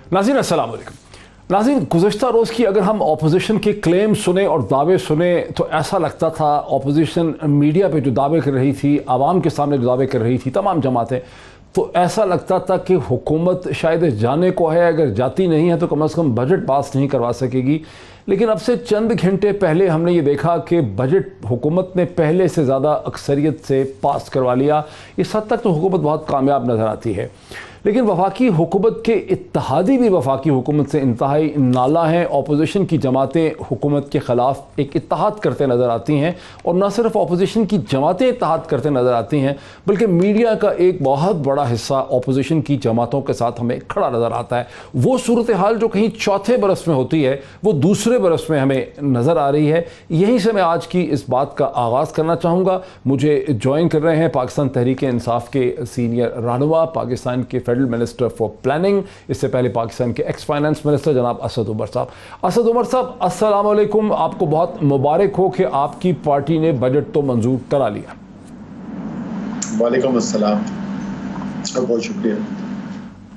नाज़रीन अस्सलाम वालेकुम। नाज़रीन, गुज़श्ता रोज़ की अगर हम अपोजिशन के क्लेम सुने और दावे सुने तो ऐसा लगता था अपोजिशन मीडिया पे जो दावे कर रही थी, आवाम के सामने जो दावे कर रही थी तमाम जमातें, तो ऐसा लगता था कि हुकूमत शायद जाने को है, अगर जाती नहीं है तो कम से कम बजट पास नहीं करवा सकेगी। लेकिन अब से चंद घंटे पहले हमने ये देखा कि बजट हुकूमत ने पहले से ज़्यादा अक्सरियत से पास करवा लिया। इस हद तक तो हुकूमत बहुत कामयाब नज़र आती है, लेकिन वफाकी हुकूमत के इत्तेहादी भी वफाकी हुकूमत से इंतहाई नाला हैं। अपोजिशन की जमातें हुकूमत के ख़िलाफ़ एक इत्तेहाद करते नज़र आती हैं, और न सिर्फ अपोजिशन की जमातें इत्तेहाद करते नज़र आती हैं बल्कि मीडिया का एक बहुत बड़ा हिस्सा अपोजिशन की जमातों के साथ हमें खड़ा नज़र आता है। वो सूरत हाल जो कहीं चौथे बरस में होती है वो दूसरे बरस में हमें नज़र आ रही है। यहीं से मैं आज की इस बात का आगाज़ करना चाहूँगा। मुझे ज्वाइन कर रहे हैं पाकिस्तान तहरीक इंसाफ के सीनियर रहनुमा, पाकिस्तान के फेडरल मिनिस्टर फॉर प्लानिंग, इससे पहले पाकिस्तान के एक्स फाइनेंस मिनिस्टर जनाब असद उमर साहब। असद उमर साहब, अस्सलाम वालेकुम। आपको बहुत मुबारक हो कि आपकी पार्टी ने बजट तो मंजूर करा लिया। वालेकुम अस्सलाम, बहुत शुक्रिया।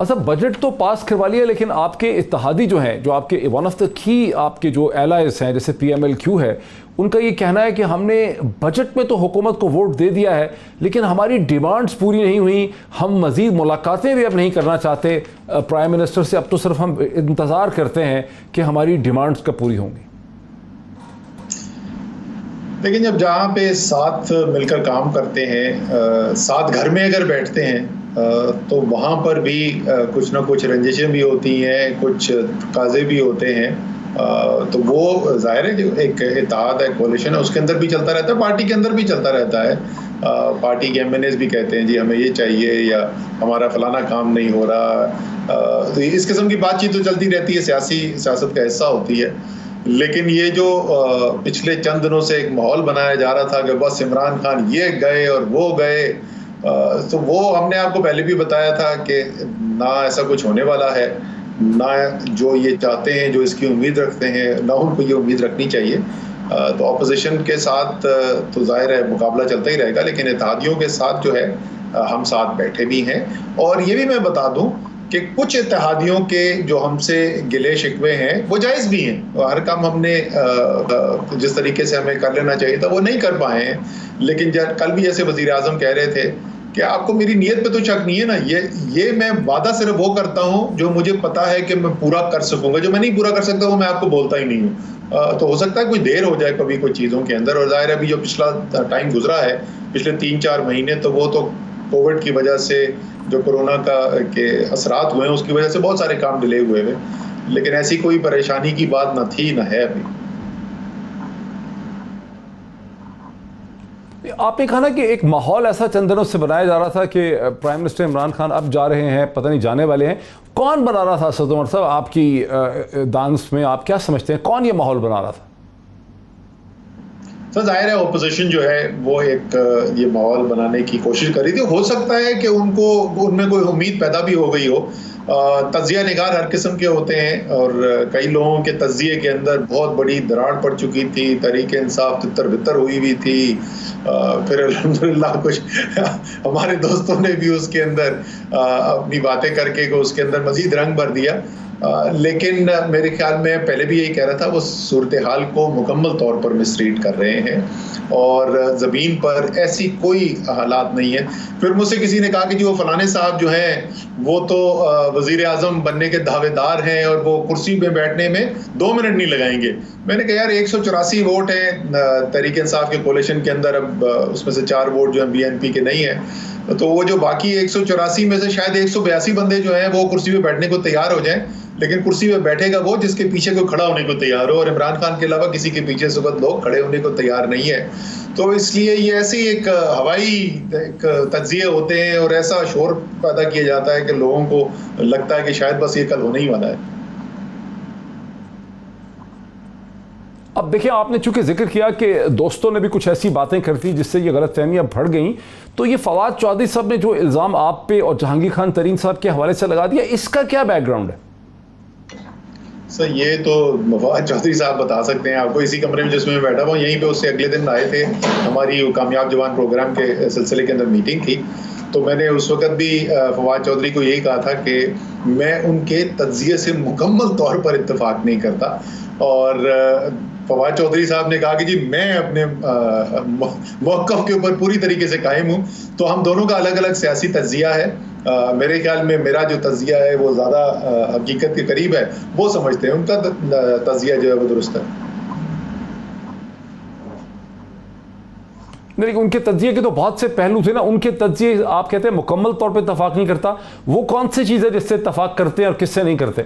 अच्छा, बजट तो पास करवा लिया, लेकिन आपके इत्तेहादी जो हैं, जो आपके वन ऑफ द की आपके जो एलाइज हैं जैसे PMLQ है, उनका ये कहना है कि हमने बजट में तो हुकूमत को वोट दे दिया है लेकिन हमारी डिमांड्स पूरी नहीं हुई, हम मज़ीद मुलाकातें भी अब नहीं करना चाहते प्राइम मिनिस्टर से, अब तो सिर्फ हम इंतज़ार करते हैं कि हमारी डिमांड्स कब पूरी होंगी। लेकिन जब जहाँ पे साथ मिलकर काम करते हैं, साथ घर में अगर बैठते हैं, तो वहाँ पर भी कुछ ना कुछ रंजिशें भी होती हैं, कुछ तकाज़े भी होते हैं। तो वो जाहिर है जो एक इत्तेहाद है, कोalition है, उसके अंदर भी चलता रहता है, पार्टी के अंदर भी चलता रहता है। पार्टी के MNAs भी कहते हैं जी हमें ये चाहिए, या हमारा फलाना काम नहीं हो रहा। तो इस किस्म की बातचीत तो चलती रहती है, सियासत का हिस्सा होती है। लेकिन ये जो पिछले चंद दिनों से एक माहौल बनाया जा रहा था कि बस इमरान खान ये गए और वो गए, तो वो हमने आपको पहले भी बताया था कि ना ऐसा कुछ होने वाला है, ना जो ये चाहते हैं, जो इसकी उम्मीद रखते हैं, ना उनको ये उम्मीद रखनी चाहिए। तो अपोजिशन के साथ तो जाहिर है मुकाबला चलता ही रहेगा, लेकिन इत्तेहादियों के साथ जो है हम साथ बैठे भी हैं। और ये भी मैं बता दूं कि कुछ इत्तेहादियों के जो हमसे गिले शिकवे हैं वो जायज़ भी हैं। हर काम हमने जिस तरीके से हमें कर लेना चाहिए था वो नहीं कर पाए हैं। लेकिन जब कल भी ऐसे वज़ीर आज़म कह रहे थे कि आपको मेरी नीयत पे तो शक नहीं है ना, ये मैं वादा सिर्फ वो करता हूँ जो मुझे पता है कि मैं पूरा कर सकूंगा, जो मैं नहीं पूरा कर सकता वो मैं आपको बोलता ही नहीं हूँ। तो हो सकता है कोई देर हो जाए कभी कुछ चीज़ों के अंदर, और जाहिर है अभी जो पिछला टाइम गुजरा है, पिछले 3-4 महीने, तो वो तो कोविड की वजह से, जो कोरोना के असरात हुए हैं उसकी वजह से बहुत सारे काम डिले हुए हैं। लेकिन ऐसी कोई परेशानी की बात न थी, न है अभी। आपने कहा ना कि एक माहौल ऐसा चंद दिनों से बनाया जा रहा था कि प्राइम मिनिस्टर इमरान खान अब जा रहे हैं, पता नहीं जाने वाले हैं। कौन बना रहा था असद उमर साहब, आपकी दांस में आप क्या समझते हैं, कौन ये माहौल बना रहा था? तो जाहिर है ओपोजिशन जो है वो एक ये माहौल बनाने की कोशिश कर रही थी। हो सकता है कि उनमें कोई उम्मीद पैदा भी हो गई हो। तज्जिया निगार हर किस्म के होते हैं, और कई लोगों के तज्जिए के अंदर बहुत बड़ी दरार पड़ चुकी थी, तहरीक इंसाफ तितर बितर हुई भी थी। फिर अल्हम्दुलिल्लाह कुछ हमारे दोस्तों ने भी उसके अंदर अपनी बातें करके उसके अंदर मजीद रंग भर दिया। लेकिन मेरे ख्याल में पहले भी यही कह रहा था, वो सूरत हाल को मुकम्मल तौर पर मिसरीड कर रहे हैं, और ज़मीन पर ऐसी कोई हालात नहीं है। फिर मुझसे किसी ने कहा कि जी वो फलाने साहब जो हैं वो तो वज़ीर आज़म बनने के दावेदार हैं और वो कुर्सी पे बैठने में 2 मिनट नहीं लगाएंगे। मैंने कहा यार 184 वोट हैं तहरीक इंसाफ के कोalition के अंदर, अब उसमें से 4 वोट जो है BNP के नहीं है, तो वो जो बाकी 184 में से शायद 182 बंदे जो हैं वो कुर्सी पे बैठने को तैयार हो जाएं, लेकिन कुर्सी पे बैठेगा वो जिसके पीछे कोई खड़ा होने को तैयार हो, और इमरान खान के अलावा किसी के पीछे इस वक्त लोग खड़े होने को तैयार नहीं है। तो इसलिए ये ऐसी एक हवाई तज्जिए होते हैं और ऐसा शोर पैदा किया जाता है कि लोगों को लगता है कि शायद बस ये कल होने ही वाला है। अब देखिए, आपने चूंकि जिक्र किया कि दोस्तों ने भी कुछ ऐसी बातें कर दी जिससे ये गलतफहमियां बढ़ गई, तो ये फवाद चौधरी साहब ने जो इल्ज़ाम आप पे और जहांगीर खान तरीन साहब के हवाले से लगा दिया, इसका क्या बैकग्राउंड है? सर ये तो फवाद चौधरी साहब बता सकते हैं आपको। इसी कमरे में जिसमें मैं बैठा हुआ, यहीं पे उससे अगले दिन आए थे, हमारी कामयाब जवान प्रोग्राम के सिलसिले के अंदर मीटिंग थी, तो मैंने उस वक्त भी फवाद चौधरी को यही कहा था कि मैं उनके तज्जिये से मुकम्मल तौर पर इत्तेफाक नहीं करता, और फवाद चौधरी साहब ने कहा कि जी मैं अपने मौक़िफ़ के ऊपर पूरी तरीके से कायम हूँ। तो हम दोनों का अलग अलग सियासी तज्जिया है। मेरे ख्याल में मेरा जो तज्जिया है वो ज़्यादा हकीकत के करीब है, वो समझते हैं, उनका तज्जिया जो है वो दुरुस्त है। नहीं, उनके तज्जिए के तो बहुत से पहलू थे ना। उनके तज्जिए आप कहते हैं मुकम्मल तौर पे इत्तेफाक नहीं करता, वो कौन सी चीज़ है जिससे इत्तेफाक करते हैं और किससे नहीं करते?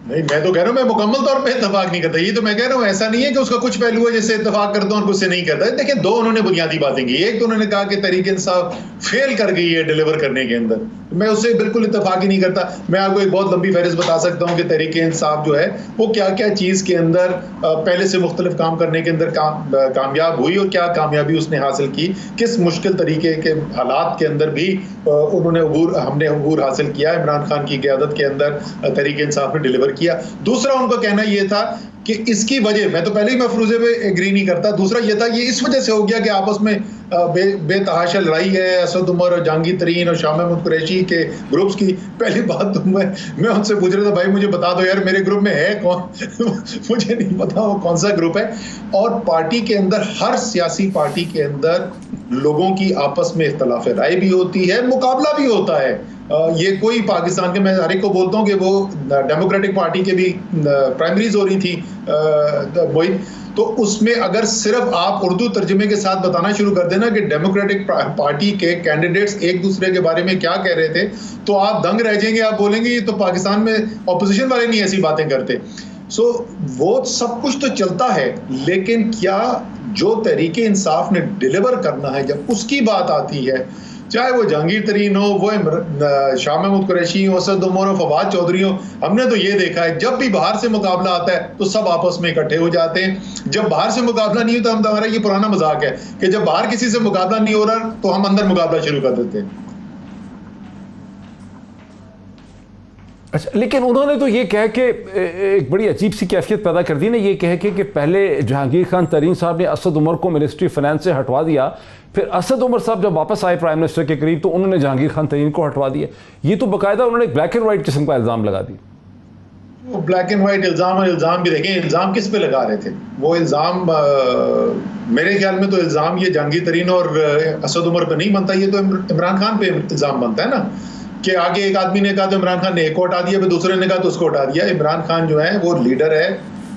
नहीं, मैं तो कह रहा हूँ मैं मुकम्मल तौर पे इत्तेफाक नहीं करता। ये तो मैं कह रहा हूँ ऐसा नहीं है कि उसका कुछ पहलू है जिससे इत्तेफाक करता हूँ और कुछ से नहीं करता। देखिए, दो उन्होंने बुनियादी बातें की। एक तो उन्होंने कहा कि तहरीक इंसाफ फेल कर गई है डिलीवर करने के अंदर, मैं उससे बिल्कुल इत्तेफाक ही नहीं करता। मैं आपको एक बहुत लंबी फहरिस्त बता सकता हूँ कि तहरीक इंसाफ जो है वो क्या क्या चीज़ के अंदर पहले से मुख्तलिफ काम करने के अंदर कामयाब हुई और क्या कामयाबी उसने हासिल की, किस मुश्किल तरीके के हालात के अंदर भी हमने अबूर हासिल किया, इमरान खान की क़यादत के अंदर तहरीक इंसाफ ने डिलीवर किया। दूसरा उनका कहना ये था कि इसकी वजह, मैं तो पहले ही मफरूज़े पे एग्री नहीं करता, दूसरा ये था ये इस वजह से हो गया कि आपस में बेतहाशा लड़ाई है असद उमर और जहांगीर तरीन और शाह महमूद कुरैशी के ग्रुप्स की। पहली बात तो मैं उनसे पूछ रहा था, भाई मुझे बता दो यार मेरे ग्रुप में है कौन मुझे नहीं पता वो कौन सा ग्रुप है। और पार्टी के अंदर, हर सियासी पार्टी के अंदर लोगों की आपस में इख्तलाफ राय भी होती है, मुकाबला भी होता है। ये कोई पाकिस्तान के, मैं हर एक को बोलता हूँ कि वो डेमोक्रेटिक पार्टी के भी प्राइमरीज हो रही थी मोहित, तो उसमें अगर सिर्फ आप उर्दू तर्जुमे के साथ बताना शुरू कर देना कि डेमोक्रेटिक पार्टी के कैंडिडेट्स एक दूसरे के बारे में क्या कह रहे थे, तो आप दंग रह जाएंगे। आप बोलेंगे ये तो पाकिस्तान में ऑपोजिशन वाले नहीं ऐसी बातें करते। सो वो सब कुछ तो चलता है, लेकिन क्या जो तहरीके इंसाफ ने डिलीवर करना है, जब उसकी बात आती है, चाहे वो जहांगीर तरीन हो, वो शाह महमूद कुरैशी हो, असद उमर हो, फवाद चौधरी हो, हमने तो ये देखा है जब भी बाहर से मुकाबला आता है तो सब आपस में इकट्ठे हो जाते हैं। जब बाहर से मुकाबला नहीं होता, हमारा ये पुराना मजाक है कि जब बाहर किसी से मुकाबला नहीं हो रहा तो हम अंदर मुकाबला शुरू कर देते हैं। अच्छा, लेकिन उन्होंने तो ये कह के एक बड़ी अजीब सी कैफियत पैदा कर दी ना, ये कह के कि पहले जहांगीर खान तरीन साहब ने असद उमर को मिनिस्ट्री फाइनेंस से हटवा दिया, फिर असद उमर साहब जब वापस आए प्राइम मिनिस्टर के करीब तो उन्होंने जहांगीर खान तरीन को हटवा दिया। ये तो बाकायदा उन्होंने एक ब्लैक एंड वाइट किस्म का इल्ज़ाम लगा दी। वो ब्लैक एंड वाइट इल्ज़ाम, और इल्ज़ाम भी देखें, इल्ज़ाम किस पे लगा रहे थे वो इल्ज़ाम? मेरे ख्याल में तो इल्ज़ाम ये जहांगीर तरीन और असद उमर पे नहीं बनता, ये तो इमरान खान पे इल्ज़ाम बनता है ना, कि आगे एक आदमी ने कहा तो इमरान खान ने एक को हटा दिया, फिर दूसरे ने कहा तो उसको हटा दिया। इमरान खान जो है वो लीडर है,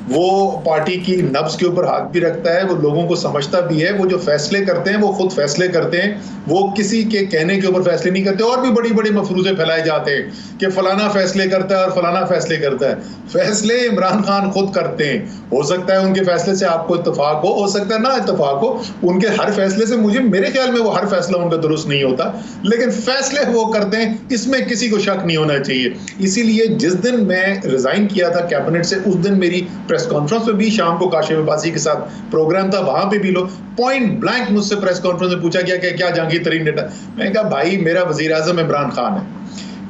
वो पार्टी की नब्ज के ऊपर हाथ भी रखता है, वो लोगों को समझता भी है, वो जो फैसले करते हैं वो खुद फैसले करते हैं, वो किसी के कहने के ऊपर फैसले नहीं करते। और भी बड़ी बड़ी मफरूज़े फैलाए जाते हैं कि फलाना फैसले करता है और फलाना फैसले करता है। फैसले इमरान खान खुद करते हैं। हो सकता है उनके फैसले से आपको इत्तेफाक हो सकता है ना इत्तेफाक हो, उनके हर फैसले से मेरे ख्याल में वो हर फैसला उनका दुरुस्त नहीं होता, लेकिन फैसले वो करते हैं, इसमें किसी को शक नहीं होना चाहिए। इसीलिए जिस दिन मैं रिजाइन किया था कैबिनेट से, उस दिन मेरी प्रेस कॉन्फ्रेंस में भी शाम को काशिफ अब्बासी के साथ प्रोग्राम था, वहां पे भी लोग पॉइंट ब्लैंक मुझसे प्रेस कॉन्फ्रेंस में पूछा गया कि क्या जहांगीर तरीन डेटा? मैंने कहा भाई मेरा वजीर आज़म इमरान खान है,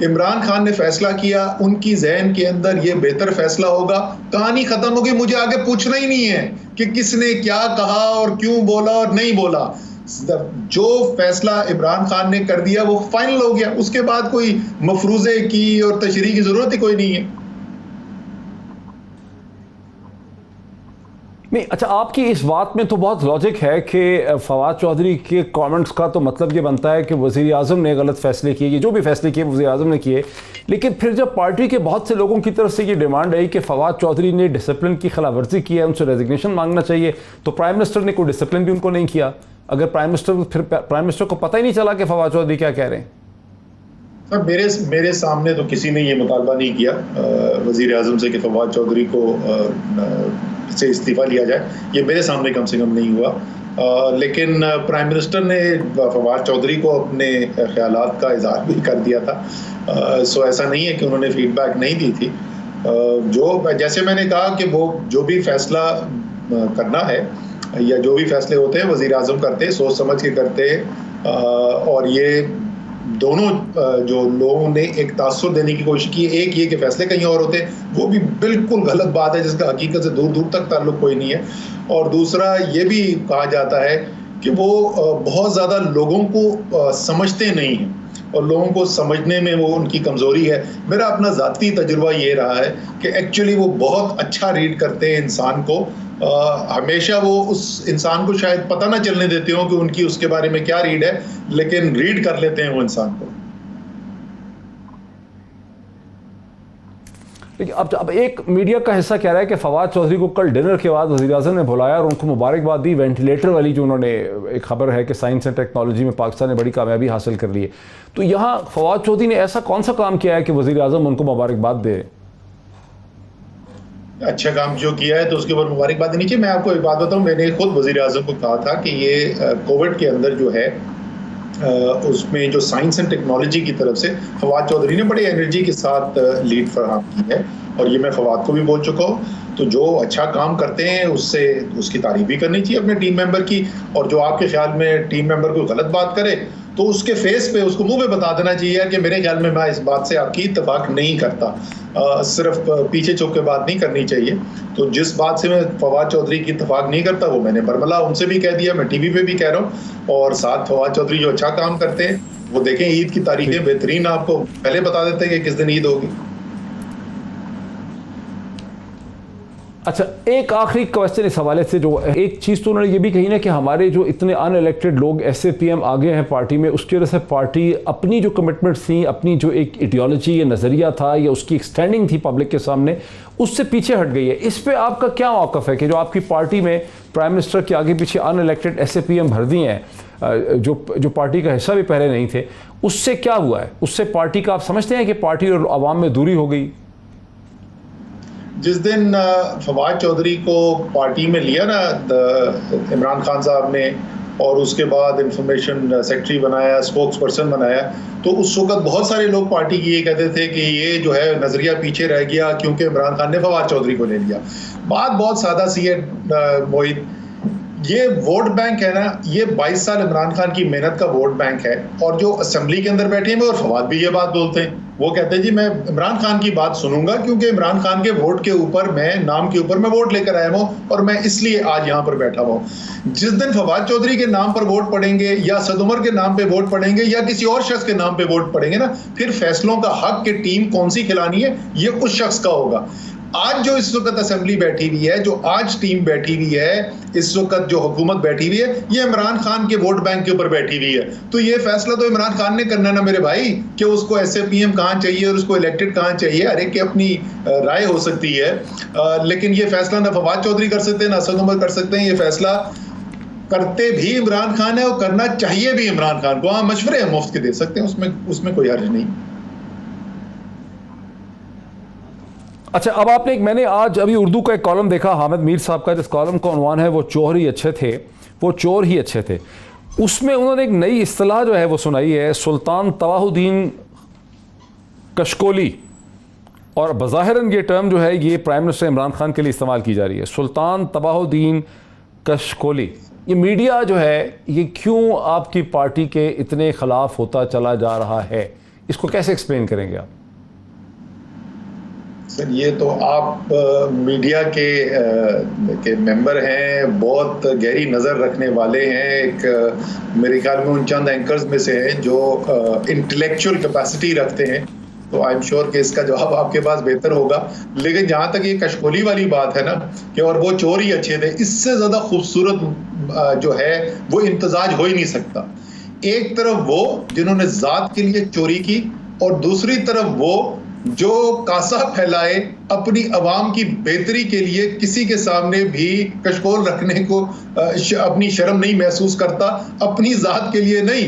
इमरान खान ने फैसला किया, उनकी ज़हन के अंदर ये बेहतर फैसला होगा, कहानी खत्म होगी। मुझे आगे पूछना ही नहीं है कि किसने क्या कहा और क्यों बोला और नहीं बोला। जो फैसला इमरान खान ने कर दिया वो फाइनल हो गया, उसके बाद कोई मफरूज़े की और तशरीह की जरूरत ही कोई नहीं है। नहीं, अच्छा, आपकी इस बात में तो बहुत लॉजिक है कि फवाद चौधरी के कमेंट्स का तो मतलब ये बनता है कि वज़ीर आज़म ने गलत फैसले किए, जो भी फैसले किए वज़ीर आज़म ने किए। लेकिन फिर जब पार्टी के बहुत से लोगों की तरफ से ये डिमांड आई कि फवाद चौधरी ने डिसिप्लिन की खिलाफ वर्जी की है, उनसे रेजिग्नेशन मांगना चाहिए, तो प्राइम मिनिस्टर ने कोई डिसिप्लिन भी उनको नहीं किया। अगर प्राइम मिनिस्टर को पता ही नहीं चला कि फवाद चौधरी क्या कह रहे हैं। सर, मेरे सामने तो किसी ने ये मुतालबा नहीं किया वज़ीर आज़म से कि फवाद चौधरी को से इस्तीफ़ा लिया जाए, ये मेरे सामने कम से कम नहीं हुआ। लेकिन प्राइम मिनिस्टर ने फवाद चौधरी को अपने ख्यालात का इज़हार भी कर दिया था। सो ऐसा नहीं है कि उन्होंने फीडबैक नहीं दी थी। जैसे मैंने कहा कि वो जो भी फैसला करना है या जो भी फैसले होते हैं वज़ीर आज़म करते हैं, सोच समझ के करते हैं। और ये दोनों जो लोगों ने एक तासुर देने की कोशिश की, एक ये कि फैसले कहीं और होते हैं, वो भी बिल्कुल गलत बात है जिसका हकीकत से दूर दूर तक ताल्लुक कोई नहीं है। और दूसरा ये भी कहा जाता है कि वो बहुत ज़्यादा लोगों को समझते नहीं हैं और लोगों को समझने में वो उनकी कमज़ोरी है। मेरा अपना ज़ाती तजुर्बा ये रहा है कि एक्चुअली वो बहुत अच्छा रीड करते हैं इंसान को। हमेशा वो उस इंसान को शायद पता ना चलने देते हो कि उनकी उसके बारे में क्या रीड है, लेकिन रीड कर लेते हैं वो इंसान को। अब एक मीडिया का हिस्सा कह रहा है कि फवाद चौधरी को कल डिनर के बाद वज़ीर-ए-आज़म ने बुलाया और उनको मुबारकबाद दी। वेंटिलेटर वाली जो उन्होंने एक खबर है कि साइंस एंड टेक्नोलॉजी में पाकिस्तान ने बड़ी कामयाबी हासिल कर ली है, तो यहाँ फवाद चौधरी ने ऐसा कौन सा काम किया है कि वज़ीर-ए-आज़म उनको मुबारकबाद दे? अच्छा काम जो किया है तो उसके ऊपर मुबारकबाद देनी चाहिए। मैं आपको एक बात बताऊं, मैंने खुद वज़ीर-ए-आज़म को कहा था कि ये कोविड के अंदर जो है उसमें जो साइंस एंड टेक्नोलॉजी की तरफ से फवाद चौधरी ने बड़ी एनर्जी के साथ लीड फराहम की है और ये मैं फवाद को भी बोल चुका हूँ। तो जो अच्छा काम करते हैं उससे उसकी तारीफ भी करनी चाहिए अपने टीम मेंबर की, और जो आपके ख्याल में टीम मेंबर कोई गलत बात करे तो उसके फेस पे उसको मुंह पे बता देना चाहिए कि मेरे ख्याल में मैं इस बात से आपकी इत्तेफाक नहीं करता। सिर्फ पीछे छुप के बात नहीं करनी चाहिए। तो जिस बात से मैं फवाद चौधरी की इत्तेफाक नहीं करता वो मैंने बरमला उनसे भी कह दिया, मैं टीवी पे भी कह रहा हूँ। और साथ फवाद चौधरी जो अच्छा काम करते हैं वो देखें, ईद की तारीखें बेहतरीन आपको पहले बता देते हैं कि किस दिन ईद होगी। अच्छा, एक आखिरी क्वेश्चन इस हवाले से, जो एक चीज़ तो उन्होंने ये भी कही ना कि हमारे जो इतने अनइलेक्टेड लोग SAPM आगे हैं पार्टी में, उसकी वजह से पार्टी अपनी जो कमिटमेंट्स थी, अपनी जो एक आइडियोलॉजी या नज़रिया था या उसकी एक स्टैंडिंग थी पब्लिक के सामने, उससे पीछे हट गई है। इस पे आपका क्या मौक़िफ़ है कि जो आपकी पार्टी में प्राइम मिनिस्टर के आगे पीछे अनइलेक्टेड SAPM भर दिए हैं, जो पार्टी का हिस्सा भी पहले नहीं थे, उससे क्या हुआ है? उससे पार्टी का आप समझते हैं कि पार्टी और आवाम में दूरी हो गई? जिस दिन फवाद चौधरी को पार्टी में लिया ना इमरान खान साहब ने और उसके बाद इंफॉर्मेशन सेक्रेटरी बनाया, स्पोक्स पर्सन बनाया, तो उस वक्त बहुत सारे लोग पार्टी की ये कहते थे कि ये जो है नज़रिया पीछे रह गया क्योंकि इमरान खान ने फवाद चौधरी को ले लिया। बात बहुत सादा सी है मोहित, ये वोट बैंक है ना, ये 22 साल इमरान खान की मेहनत का वोट बैंक है। और जो असेंबली के अंदर बैठे हैं और फवाद भी ये बात बोलते हैं, वो कहते हैं जी मैं इमरान खान की बात सुनूंगा क्योंकि इमरान खान के वोट के ऊपर, मैं नाम के ऊपर मैं वोट लेकर आया हूँ और मैं इसलिए आज यहाँ पर बैठा हुआ हूँ। जिस दिन फवाद चौधरी के नाम पर वोट पड़ेंगे या सद उमर के नाम पे वोट पड़ेंगे या किसी और शख्स के नाम पे वोट पड़ेंगे ना, फिर फैसलों का हक की टीम कौन सी खिलानी है ये उस शख्स का होगा। आज जो इस वक्त असेंबली बैठी हुई है, जो आज टीम बैठी हुई है, इस वक्त जो हुकूमत बैठी हुई है, ये इमरान खान के वोट बैंक के ऊपर बैठी हुई है। तो ये फैसला तो इमरान खान ने करना ना मेरे भाई, कि उसको SAPM कहाँ चाहिए और उसको इलेक्टेड कहाँ चाहिए। हर एक की अपनी राय हो सकती है, लेकिन ये फैसला ना फवाद चौधरी कर सकते हैं ना असद उमर कर सकते हैं। ये फैसला करते भी इमरान खान है और करना चाहिए भी इमरान खान को। हाँ, मशवरे हम मुफ्त के दे सकते हैं, उसमें कोई हर्ज नहीं। अच्छा, अब आपने मैंने आज अभी उर्दू का एक कॉलम देखा हामिद मीर साहब का, जिस कॉलम का उन्वान है वो चोर ही अच्छे थे, वो चोर ही अच्छे थे। उसमें उन्होंने एक नई इस्तिलाह जो है वो सुनाई है, सुल्तान तवाहुद्दीन कशकोली। और बज़ाहिरन ये टर्म जो है ये प्राइम मिनिस्टर इमरान खान के लिए इस्तेमाल की जा रही है, सुल्तान तवाहुद्दीन कशकोली। ये मीडिया जो है ये क्यों आपकी पार्टी के इतने ख़िलाफ़ होता चला जा रहा है, इसको कैसे एक्सप्लेन करेंगे आप? सर ये तो आप मीडिया के मेंबर हैं, बहुत गहरी नज़र रखने वाले हैं। एक मेरे ख्याल में उन चंद एंकर्स में से हैं जो इंटेलेक्चुअल कैपेसिटी रखते हैं, तो आई एम श्योर कि इसका जवाब आपके पास बेहतर होगा। लेकिन जहाँ तक ये कशकोली वाली बात है ना कि और वो चोर ही अच्छे थे, इससे ज़्यादा खूबसूरत जो है वो इम्तजाज हो ही नहीं सकता। एक तरफ वो जिन्होंने ज़ात के लिए चोरी की और दूसरी तरफ वो जो कासा फैलाए अपनी आवाम की बेहतरी के लिए, किसी के सामने भी कशकोल रखने को अपनी शर्म नहीं महसूस करता, अपनी ज़ात के लिए नहीं।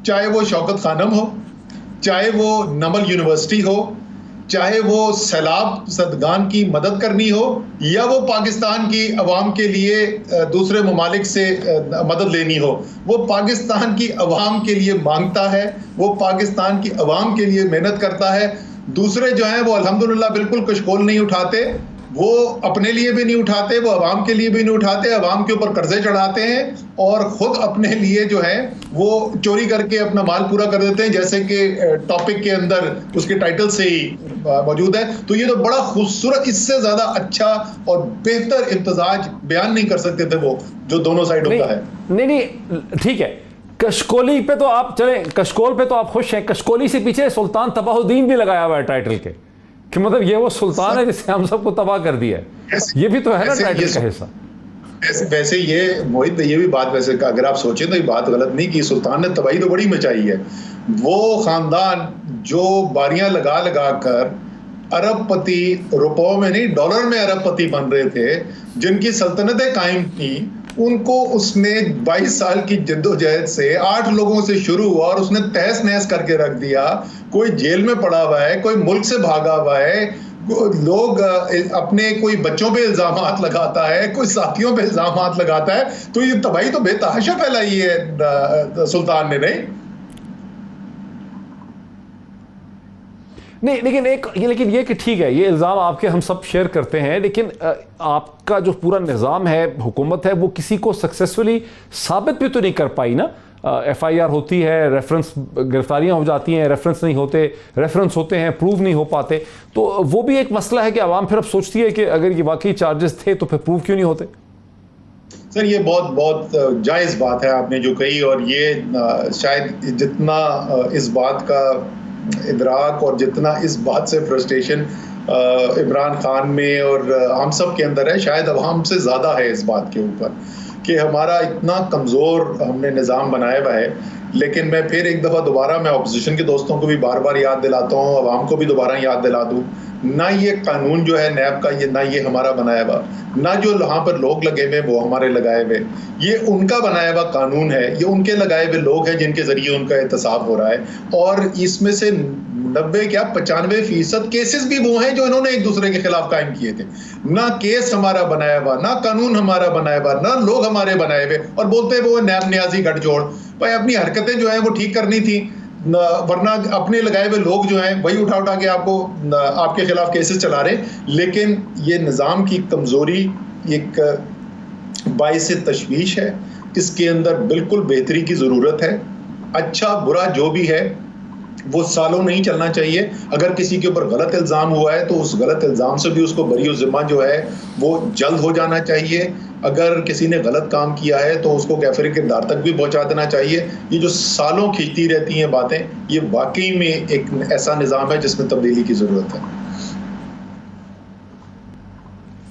चाहे वो शौकत खानम हो, चाहे वो नमल यूनिवर्सिटी हो, चाहे वो सैलाब सदगान की मदद करनी हो, या वो पाकिस्तान की आवाम के लिए दूसरे ममालिक से मदद लेनी हो, वो पाकिस्तान की आवाम के लिए मांगता है, वो पाकिस्तान की आवाम के लिए मेहनत करता है। दूसरे जो हैं वो अल्हम्दुलिल्लाह बिल्कुल कशकोल नहीं उठाते, वो अपने लिए भी नहीं उठाते, वो अवाम के लिए भी नहीं उठाते, अवाम के ऊपर कर्जे चढ़ाते हैं और खुद अपने लिए जो है वो चोरी करके अपना माल पूरा कर देते हैं, जैसे कि टॉपिक के अंदर उसके टाइटल से ही मौजूद है। तो ये तो बड़ा खूबसूरत, इससे ज्यादा अच्छा और बेहतर इम्तिजाज बयान नहीं कर सकते थे वो जो दोनों साइडों का है। नहीं, ठीक है, कशकोली पे तो आप चले, कशकोल पे तो आप खुश हैं, कशकोली से पीछे सुल्तान तबाहुद्दीन भी लगाया हुआ है टाइटल के, कि मतलब ये वो सुल्तान है जिसने हम सबको तबाह कर दिया है। ये भी तो है ना टाइटल का हिस्सा। वैसे ये मोहित, ये भी बात वैसे अगर आप सोचें तो ये बात गलत नहीं की, सुल्तान ने तबाही तो बड़ी मचाई है। वो खानदान जो बारियां लगा लगा कर अरबपति, रुपयों में नहीं डॉलर में अरबपति बन रहे थे, जिनकी सल्तनतें कायम थी, उनको उसने 22 साल की जद्दोजहद से 8 लोगों से शुरू हुआ और उसने तहस नहस करके रख दिया। कोई जेल में पड़ा हुआ है, कोई मुल्क से भागा हुआ है, लोग अपने कोई बच्चों पे इल्जामात लगाता है, कोई साथियों पे इल्जामात लगाता है। तो ये तबाही तो बेतहाशा फैलाई है सुल्तान ने। नहीं, लेकिन ये कि ठीक है, ये इल्ज़ाम आपके हम सब शेयर करते हैं, लेकिन आपका जो पूरा निज़ाम है, हुकूमत है, वो किसी को सक्सेसफुली साबित भी तो नहीं कर पाई ना। FIR होती है, रेफरेंस, गिरफ्तारियां हो जाती हैं, रेफरेंस नहीं होते, रेफरेंस होते हैं, प्रूव नहीं हो पाते। तो वो भी एक मसला है कि आवाम फिर अब सोचती है कि अगर ये वाकई चार्जेस थे तो फिर प्रूव क्यों नहीं होते। सर ये बहुत बहुत जायज़ बात है आपने जो कही, और ये शायद जितना इस बात का इदराक और जितना इस बात से फ्रस्ट्रेशन इमरान खान में और हम सब के अंदर है, शायद अवाम से ज़्यादा है इस बात के ऊपर कि हमारा इतना कमज़ोर हमने निज़ाम बनाया हुआ है। लेकिन मैं फिर एक दफ़ा दोबारा मैं अपोजिशन के दोस्तों को भी बार बार याद दिलाता हूँ, अवाम को भी दोबारा याद दिला दूँ, ना ये कानून जो है नैब का, ये ना ये हमारा बनाया हुआ, ना जो यहाँ पर लोग लगे हुए वो हमारे लगाए हुए, ये उनका बनाया हुआ कानून है, ये उनके लगाए हुए लोग हैं जिनके जरिए उनका एहतसाब हो रहा है। और इसमें से 95% केसेस भी वो हैं जो इन्होंने एक दूसरे के खिलाफ कायम किए थे। ना केस हमारा बनाया हुआ, ना कानून हमारा बनाया हुआ, ना लोग हमारे बनाए हुए, और बोलते हैं वो नैब न्याजी गठजोड़। भाई अपनी हरकतें जो है वो ठीक करनी थी, वरना अपने लगाए हुए लोग जो हैं वही उठा उठा के आपको आपके खिलाफ केसेस चला रहे। लेकिन ये निज़ाम की कमज़ोरी एक बाइस तशवीश है, इसके अंदर बिल्कुल बेहतरी की ज़रूरत है। अच्छा बुरा जो भी है वो सालों नहीं चलना चाहिए। अगर किसी के ऊपर गलत इल्ज़ाम हुआ है तो उस गलत इल्ज़ाम से भी उसको बरी ज़िम्मा जो है वो जल्द हो जाना चाहिए। अगर किसी ने गलत काम किया है तो उसको कैफिर किरदार तक भी पहुंचा देना चाहिए। ये जो सालों खींचती रहती हैं बातें, ये वाकई में एक ऐसा निज़ाम है जिसमें तब्दीली की ज़रूरत है।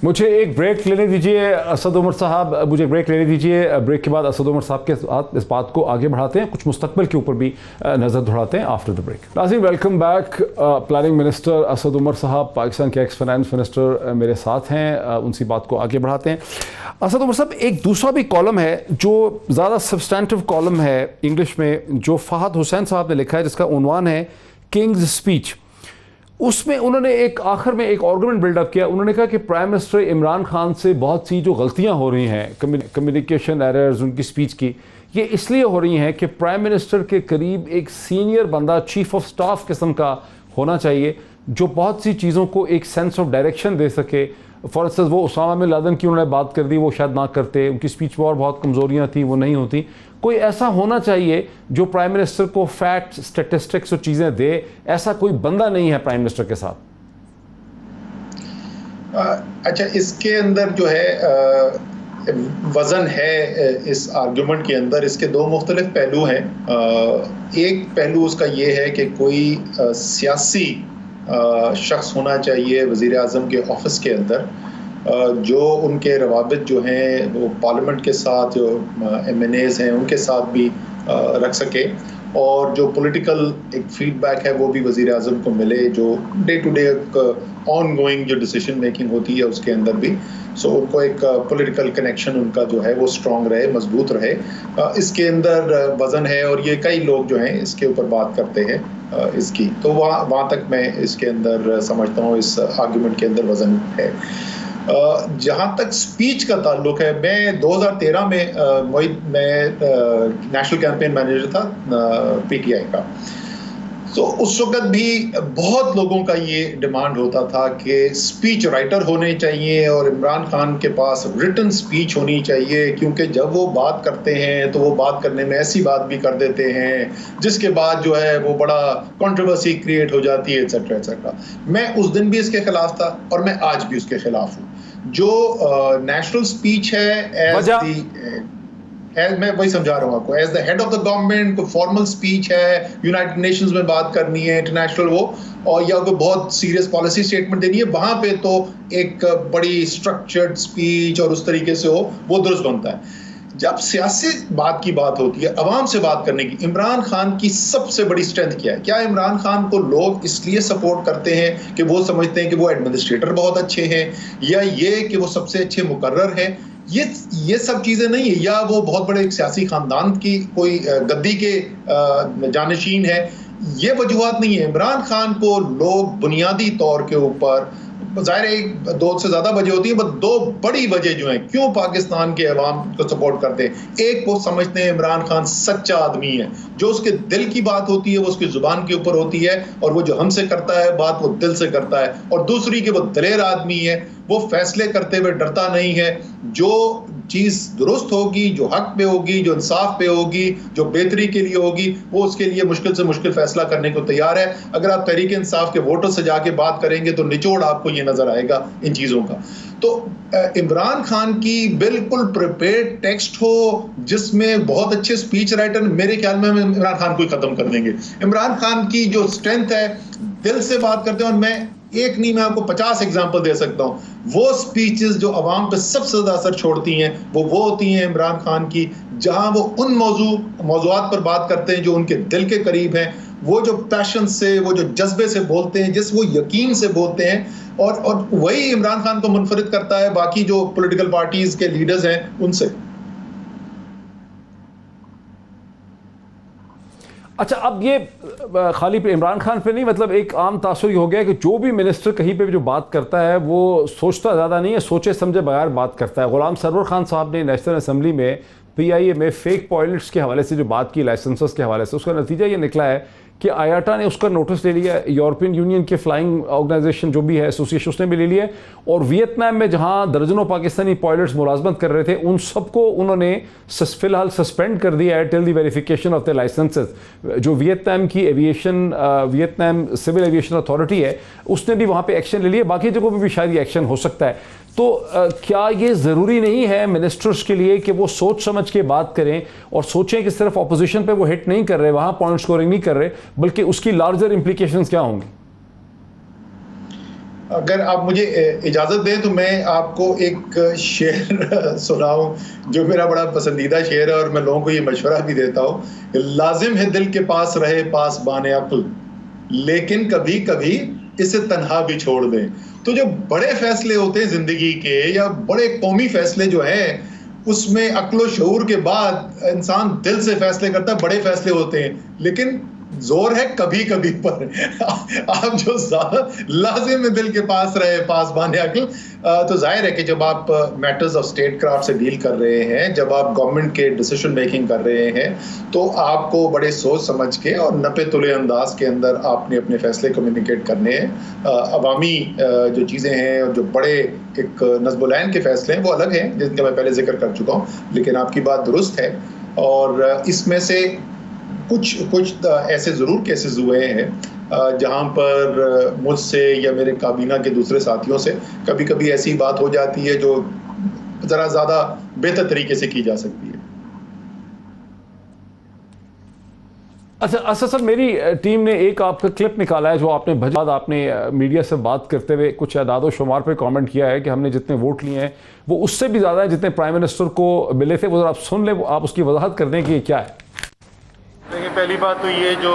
मुझे एक ब्रेक लेने दीजिए असद उमर साहब, मुझे ब्रेक लेने दीजिए। ब्रेक के बाद असद उमर साहब के साथ इस बात को आगे बढ़ाते हैं, कुछ मुस्तकबिल के ऊपर भी नज़र दौड़ाते हैं आफ्टर द ब्रेक। नाज़रीन welcome back. Planning minister Asad Umar साहब, पाकिस्तान के एक्स फाइनेंस मिनिस्टर मेरे साथ हैं, उनसी बात को आगे बढ़ाते हैं। असद उमर साहब, एक दूसरा भी कॉलम है जो ज़्यादा सब्सटेंटिव कॉलम है इंग्लिश में, जो फ़हद हुसैन साहब ने लिखा है, जिसका उन्वान है किंग्स स्पीच। उसमें उन्होंने एक आखिर में एक आर्गुमेंट बिल्डअप किया। उन्होंने कहा कि प्राइम मिनिस्टर इमरान खान से बहुत सी जो गलतियां हो रही हैं, कम्युनिकेशन एरर्स उनकी स्पीच की, ये इसलिए हो रही हैं कि प्राइम मिनिस्टर के करीब एक सीनियर बंदा, चीफ ऑफ स्टाफ किस्म का होना चाहिए, जो बहुत सी चीज़ों को एक सेंस ऑफ डायरेक्शन दे सके। फॉर इंस्टेंस वो उसामा बिन लादेन की उन्होंने बात कर दी, वो शायद ना करते, उनकी स्पीच में और बहुत कमज़ोरियाँ थी, वो नहीं होती। कोई ऐसा होना चाहिए जो प्राइम मिनिस्टर को फैक्ट, स्टेटिस्टिक्स और चीज़ें दे। ऐसा कोई बंदा नहीं है प्राइम मिनिस्टर के साथ। अच्छा, इसके अंदर जो है वज़न है इस आर्गुमेंट के अंदर, इसके दो मुख्तलिफ पहलू हैं। एक पहलू उसका ये है कि कोई सियासी शख्स होना चाहिए वज़ीर आज़म के ऑफिस के अंदर, जो उनके रवाबित जो हैं वो पार्लियामेंट के साथ, जो MNAs हैं उनके साथ भी रख सके, और जो पॉलिटिकल एक फीडबैक है वो भी वज़ीर आज़म को मिले, जो day to day ongoing जो डिसीजन मेकिंग होती है उसके अंदर भी। सो उनको एक पॉलिटिकल कनेक्शन उनका जो है वो स्ट्रॉन्ग रहे, मजबूत रहे। इसके अंदर वज़न है, और ये कई लोग जो हैं इसके ऊपर बात करते हैं इसकी। तो वहाँ तक मैं इसके अंदर समझता हूँ इस आर्गुमेंट के अंदर वज़न है। जहाँ तक स्पीच का ताल्लुक है, मैं 2013 में मैं नेशनल कैंपेन मैनेजर था PTI का। तो उस वक्त भी बहुत लोगों का ये डिमांड होता था कि स्पीच राइटर होने चाहिए और इमरान खान के पास रिटन स्पीच होनी चाहिए, क्योंकि जब वो बात करते हैं तो वो बात करने में ऐसी बात भी कर देते हैं जिसके बाद जो है वो बड़ा कंट्रोवर्सी क्रिएट हो जाती है, एक्सेट्रा एक्सेट्रा। मैं उस दिन भी इसके खिलाफ था और मैं आज भी उसके खिलाफ हूँ। जो नेशनल स्पीच है मैं वही समझा रहा हूँ आपको, as the head of the government कोई फॉर्मल स्पीच है, यूनाइटेड नेशंस में बात करनी है, इंटरनेशनल वो, और या कोई बहुत सीरियस पॉलिसी स्टेटमेंट देनी है, वहां पे तो एक बड़ी स्ट्रक्चर्ड स्पीच और उस तरीके से हो वो दुरुस्त बनता है। जब सियासी बात की बात होती है, अवाम से बात करने की, इमरान खान की सबसे बड़ी स्ट्रेंथ क्या है? क्या इमरान खान को लोग इसलिए सपोर्ट करते हैं कि वो समझते हैं कि वो एडमिनिस्ट्रेटर बहुत अच्छे हैं, या ये कि वो सबसे अच्छे मुकर्रर हैं? ये सब चीजें नहीं है, या वो बहुत बड़े एक सियासी खानदान की कोई गद्दी के जानशीन है, ये वजूहत नहीं है। इमरान खान को लोग बुनियादी तौर के ऊपर, जाहिर है एक दो से ज्यादा वजह होती है, बस दो बड़ी वजह जो है क्यों पाकिस्तान के अवाम को सपोर्ट करते हैं। एक, वो समझते हैं इमरान खान सच्चा आदमी है, जो उसके दिल की बात होती है वो उसकी जुबान के ऊपर होती है, और वो जो हमसे करता है बात वो दिल से करता है। और दूसरी कि वो दलेर आदमी है, वो फैसले करते हुए डरता नहीं है, जो चीज दुरुस्त होगी, जो हक पे होगी, जो इंसाफ पे होगी, जो बेहतरी के लिए होगी, वो उसके लिए मुश्किल से मुश्किल फैसला करने को तैयार है। अगर आप तहरीक इंसाफ के वोटर से जाके बात करेंगे तो निचोड़ आपको ये नजर आएगा इन चीजों का। तो इमरान खान की बिल्कुल प्रिपेयर्ड टेक्स्ट हो जिसमें बहुत अच्छे स्पीच राइटर, मेरे ख्याल में इमरान खान को ही खत्म कर देंगे। इमरान खान की जो स्ट्रेंथ है, दिल से बात करते हैं, और मैं एक नहीं, मैं आपको 50 एग्जांपल दे सकता हूं। वो स्पीचेस जो अवाम पे सबसे ज्यादा असर छोड़ती हैं वो होती हैं इमरान खान की, जहां वो उन मौजूआत पर बात करते हैं जो उनके दिल के करीब हैं, वो जो पैशन से, वो जो जज्बे से बोलते हैं, जिस वो यकीन से बोलते हैं, और वही इमरान खान को मुनफरिद करता है बाकी जो पॉलिटिकल पार्टीज के लीडर्स हैं उनसे। अच्छा, अब ये खाली पे इमरान खान पे नहीं, मतलब एक आम तासुर हो गया कि जो भी मिनिस्टर कहीं पे भी जो बात करता है वो सोचता ज़्यादा नहीं है, सोचे समझे बगैर बात करता है। गुलाम सरवर खान साहब ने नेशनल असम्बली में PIA में फेक पॉयलेट्स के हवाले से जो बात की, लाइसेंसेस के हवाले से, उसका नतीजा ये निकला है कि IATA ने उसका नोटिस ले लिया, यूरोपियन यूनियन के फ्लाइंग ऑर्गेनाइजेशन जो भी है एसोसिएशन, उसने भी ले लिया, और वियतनाम में जहां दर्जनों पाकिस्तानी पायलट्स मुलाजमत कर रहे थे उन सबको उन्होंने फिलहाल सस्पेंड कर दिया है till the verification of the licences. जो वियतनाम की वियतनाम सिविल एविएशन अथॉरिटी है उसने भी वहां पे एक्शन ले लिया, बाकी जगहों पर भी शायद ये एक्शन हो सकता है। तो क्या ये ज़रूरी नहीं है मिनिस्टर्स के लिए कि वो सोच समझ के बात करें और सोचें कि सिर्फ ऑपोजिशन पे वो हिट नहीं कर रहे, वहां पॉइंट स्कोरिंग नहीं कर रहे, बल्कि उसकी लार्जर इंप्लीकेशंस क्या होंगी? अगर आप मुझे इजाज़त दें तो मैं आपको एक शेर सुनाऊं जो मेरा बड़ा पसंदीदा शेर है, और मैं लोगों को ये मशवरा भी देता हूँ। लाजिम है दिल के पास रहे पासबान अक्ल, लेकिन कभी कभी इसे तन्हा भी छोड़ दें। तो जो बड़े फैसले होते हैं जिंदगी के, या बड़े कौमी फैसले जो हैं, उसमें अक्ल शऊर के बाद इंसान दिल से फैसले करता है, बड़े फैसले होते हैं, लेकिन जोर है कभी कभी पर। आप जो लाजिम में दिल के पास रहे पासबान अक्ल, तो जाहिर है कि जब आप मैटर्स ऑफ स्टेट क्राफ्ट से डील कर रहे हैं, जब आप गवर्नमेंट के डिसीजन मेकिंग कर रहे हैं, तो आपको बड़े सोच समझ के और नपे तुले अंदाज के अंदर आपने अपने फैसले कम्युनिकेट करने हैं। अवामी जो चीज़ें हैं और जो बड़े एक नज़्बुलैन के फैसले हैं वो अलग हैं, जिनका मैं पहले जिक्र कर चुका हूँ, लेकिन आपकी बात दुरुस्त है। और इसमें से कुछ ऐसे ज़रूर केसेस हुए हैं जहां पर मुझसे या मेरे काबीना के दूसरे साथियों से कभी कभी ऐसी बात हो जाती है जो ज़रा ज़्यादा बेहतर तरीके से की जा सकती है। अच्छा सर, मेरी टीम ने एक आपका क्लिप निकाला है जो आपने बाद आपने मीडिया से बात करते हुए कुछ अदाद शुमार पे कमेंट किया है कि हमने जितने वोट लिए हैं वो उससे भी ज़्यादा है जितने प्राइम मिनिस्टर को मिले थे। वो आप सुन ले, आप उसकी वजाहत कर दें कि क्या है। देखिए, पहली बात तो ये जो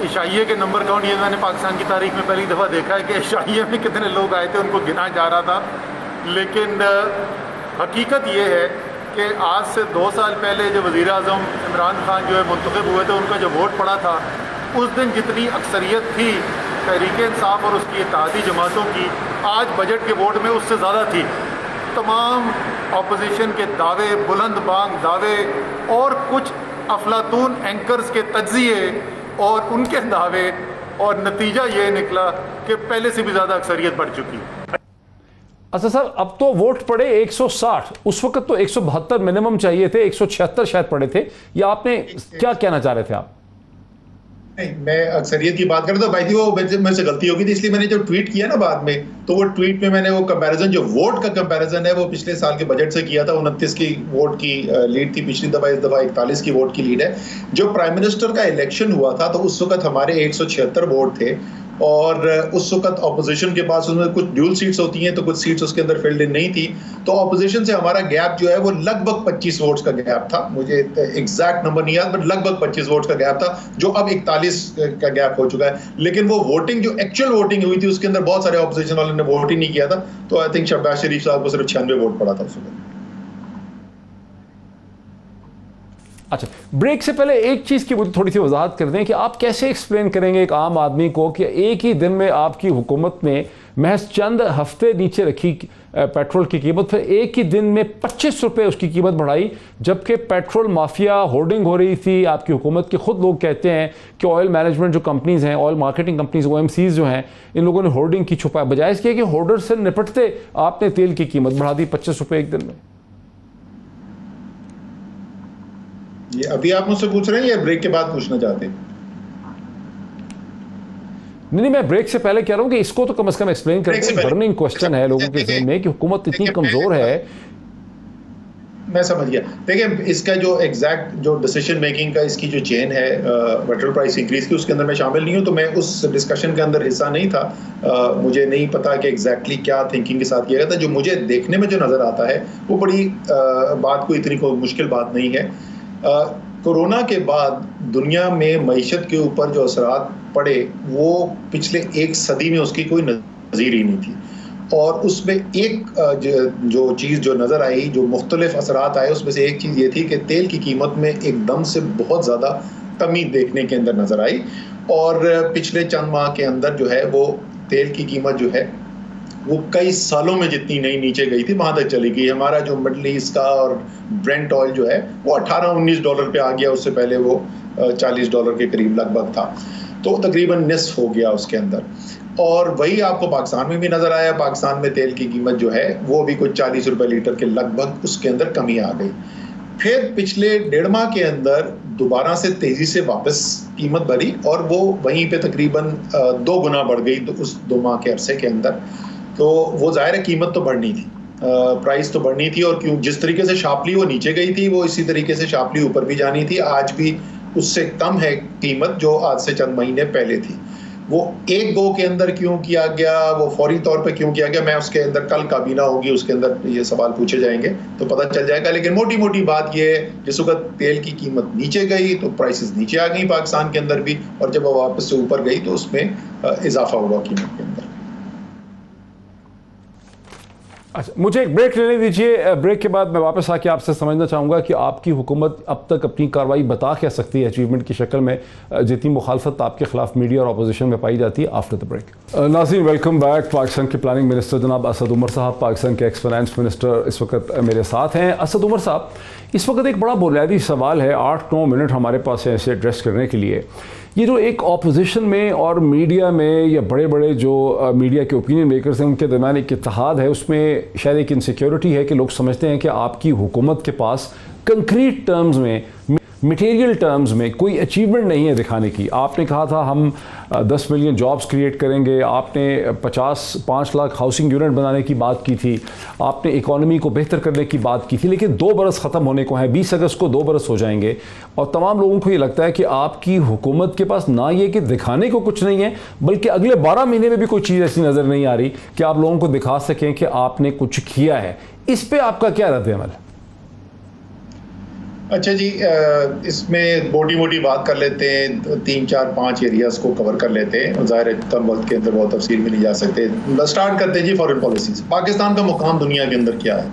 इशाइये के नंबर काउंट, ये मैंने पाकिस्तान की तारीख में पहली दफ़ा देखा है कि इशाइये में कितने लोग आए थे, उनको गिना जा रहा था। लेकिन हकीकत ये है कि आज से 2 साल पहले जो वज़ीर आज़म इमरान खान जो है मुंतखब हुए थे, उनका जो वोट पड़ा था, उस दिन जितनी अक्सरियत थी तहरीक इंसाफ और उसकी इत्तेहादी जमातों की, आज बजट के वोट में उससे ज़्यादा थी। तमाम अपोजिशन के दावे, बुलंद बांग दावे, और कुछ अफलातून एंकर्स के तज्जिए और उनके दावे और नतीजा ये निकला कि पहले से भी ज़्यादा अक्सरियत बढ़ चुकी है। अच्छा सर, अब तो वोट पड़े 160, उस वक्त तो 172 मिनिमम चाहिए थे, 176 शायद पड़े थे, या आपने क्या कहना चाह रहे थे आप? नहीं, मैं अक्सरियत की बात कर रहा था भाई, थी वो मेरे से गलती होगी थी, इसलिए मैंने जो ट्वीट किया ना बाद में, तो वो ट्वीट में मैंने वो कंपैरिजन, जो वोट का कंपैरिजन है, वो पिछले साल के बजट से किया था। 29 की वोट की लीड थी पिछली दफा, इस दफा 41 की वोट की लीड है। जो प्राइम मिनिस्टर का इलेक्शन हुआ था तो उस वक्त हमारे 176 वोट थे, और उस वक्त ऑपोजिशन के पास, उसमें कुछ ड्यूल सीट्स होती हैं तो कुछ सीट्स उसके अंदर फिल्ड इन नहीं थी, तो ऑपोजिशन से हमारा गैप जो है वो लगभग 25 वोट्स का गैप था। मुझे एग्जैक्ट नंबर नहीं याद, बट लगभग 25 वोट्स का गैप था, जो अब 41 का गैप हो चुका है। लेकिन वो वोटिंग, जो एक्चुअल वोटिंग हुई थी, उसके अंदर बहुत सारे ऑपोजिशन वालों ने वोट ही नहीं किया था, तो आई थिंक शहबाज शरीफ साहब को सिर्फ 96 वोट पड़ा था उस वक्त। अच्छा, ब्रेक से पहले एक चीज़ की मुझे थोड़ी सी वजाहत कर दें कि आप कैसे एक्सप्लेन करेंगे एक आम आदमी को कि एक ही दिन में आपकी हुकूमत ने महज चंद हफ्ते नीचे रखी पेट्रोल की कीमत, फिर एक ही दिन में 25 रुपये उसकी कीमत बढ़ाई, जबकि पेट्रोल माफिया होर्डिंग हो रही थी आपकी हुकूमत के। खुद लोग कहते हैं कि ऑयल मैनेजमेंट जो कंपनीज़ हैं, ऑयल मार्केटिंग कंपनीज़, OMCs जो हैं, इन लोगों ने होर्डिंग की छुपाया, बजाय इसके कि होर्डर से निपटते आपने तेल की कीमत बढ़ा दी 25 रुपये एक दिन में। ये अभी आप मुझसे पूछ रहे हैं या ब्रेक के बाद पूछना चाहते हैं? नहीं, मैं ब्रेक से पहले कह रहा हूं कि इसको तो कम से कम एक्सप्लेन करें। बर्निंग क्वेश्चन है लोगों के जहन में कि हुकूमत इतनी कमजोर है। मैं समझ गया। देखिए, इसका जो एग्जैक्ट जो डिसीजन मेकिंग का इसकी जो चेन है पेट्रोल प्राइस इंक्रीज की, उसके अंदर मैं शामिल नहीं हूं, तो मैं उस डिस्कशन के अंदर हिस्सा नहीं था। मुझे नहीं पता कि एग्जैक्टली क्या थिंकिंग के साथ किया गया था। जो मुझे देखने में जो नजर आता है वो बड़ी बात को इतनी कोई मुश्किल बात नहीं है। कोरोना के बाद दुनिया में मईशत के ऊपर जो असरात पड़े वो पिछले एक सदी में उसकी कोई नज़ीर ही नहीं थी, और उसमें एक जो चीज़ जो नज़र आई, जो मुख्तलिफ असरात आए, उसमें से एक चीज़ ये थी कि तेल की कीमत में एकदम से बहुत ज़्यादा कमी देखने के अंदर नज़र आई, और पिछले चंद माह के अंदर जो है वो तेल की कीमत जो है वो कई सालों में जितनी नहीं नीचे गई थी वहां तक चली गई। हमारा जो मिडल ईस्ट का और ब्रेंट ऑयल जो है वो 18-19 डॉलर पे आ गया, उससे पहले वो $40 के करीब लगभग था, तो तकरीबन निस्फ हो गया उसके अंदर। और वही आपको पाकिस्तान में भी नजर आया। पाकिस्तान में तेल की कीमत जो है वो भी कुछ 40 रुपए लीटर के लगभग उसके अंदर कमी आ गई। फिर पिछले 1.5 माह के अंदर दोबारा से तेजी से वापस कीमत बढ़ी, और वो वहीं पे तकरीबन 2 गुना बढ़ गई तो उस 2 माह के अरसे के अंदर। तो वो जाहिर है कीमत तो बढ़नी थी, प्राइस तो बढ़नी थी, और क्यों जिस तरीके से शार्पली वो नीचे गई थी वो इसी तरीके से शार्पली ऊपर भी जानी थी। आज भी उससे कम है कीमत जो आज से चंद महीने पहले थी। वो एक गो के अंदर क्यों किया गया, वो फौरी तौर पे क्यों किया गया, मैं उसके अंदर कल काबीना होगी, उसके अंदर ये सवाल पूछे जाएंगे तो पता चल जाएगा। लेकिन मोटी मोटी बात ये है, जिस वक्त तेल की कीमत नीचे गई तो प्राइसेस नीचे आ गई पाकिस्तान के अंदर भी, और जब वो वापस से ऊपर गई तो उसमें इजाफा हुआ कीमत के अंदर। अच्छा, मुझे एक ब्रेक लेने दीजिए। ब्रेक के बाद मैं वापस आके आपसे समझना चाहूँगा कि आपकी हुकूमत अब तक अपनी कार्रवाई बता क्या सकती है अचीवमेंट की शक्ल में, जितनी मुखालफत आपके खिलाफ मीडिया और अपोजिशन में पाई जाती है। आफ्टर द ब्रेक नाज़रीन, वेलकम बैक। पाकिस्तान के प्लानिंग मिनिस्टर जनाब असद उमर साहब, पाकिस्तान के एक्स फाइनेंस मिनिस्टर इस वक्त मेरे साथ हैं। असद उमर साहब, इस वक्त एक बड़ा बुनियादी सवाल है, 8-9 मिनट हमारे पास है इसे एड्रेस करने के लिए। ये जो एक ऑपोजिशन में और मीडिया में, या बड़े बड़े जो मीडिया के ओपिनियन मेकर्स हैं उनके दरमियान एक इत्तेहाद है, उसमें शायद एक इनसिक्योरिटी है कि लोग समझते हैं कि आपकी हुकूमत के पास कंक्रीट टर्म्स में, मटेरियल टर्म्स में कोई अचीवमेंट नहीं है दिखाने की। आपने कहा था हम 10 मिलियन जॉब्स क्रिएट करेंगे, आपने 5 लाख हाउसिंग यूनिट बनाने की बात की थी, आपने इकॉनमी को बेहतर करने की बात की थी, लेकिन 2 बरस ख़त्म होने को हैं, 20 अगस्त को 2 बरस हो जाएंगे, और तमाम लोगों को ये लगता है कि आपकी हुकूमत के पास ना ये कि दिखाने को कुछ नहीं है, बल्कि अगले 12 महीने में भी कोई चीज़ ऐसी नज़र नहीं आ रही कि आप लोगों को दिखा सकें कि आपने कुछ किया है। इस पर आपका क्या रद्द-ए-अमल है? अच्छा जी, इसमें मोटी मोटी बात कर लेते हैं, 3-4-5 एरियाज को कवर कर लेते हैं। ज़ाहिर है कम वक्त के अंदर बहुत तफसील में नहीं जा सकते। स्टार्ट करते हैं जी फॉरेन पॉलिसीज। पाकिस्तान का मुकाम दुनिया के अंदर क्या है?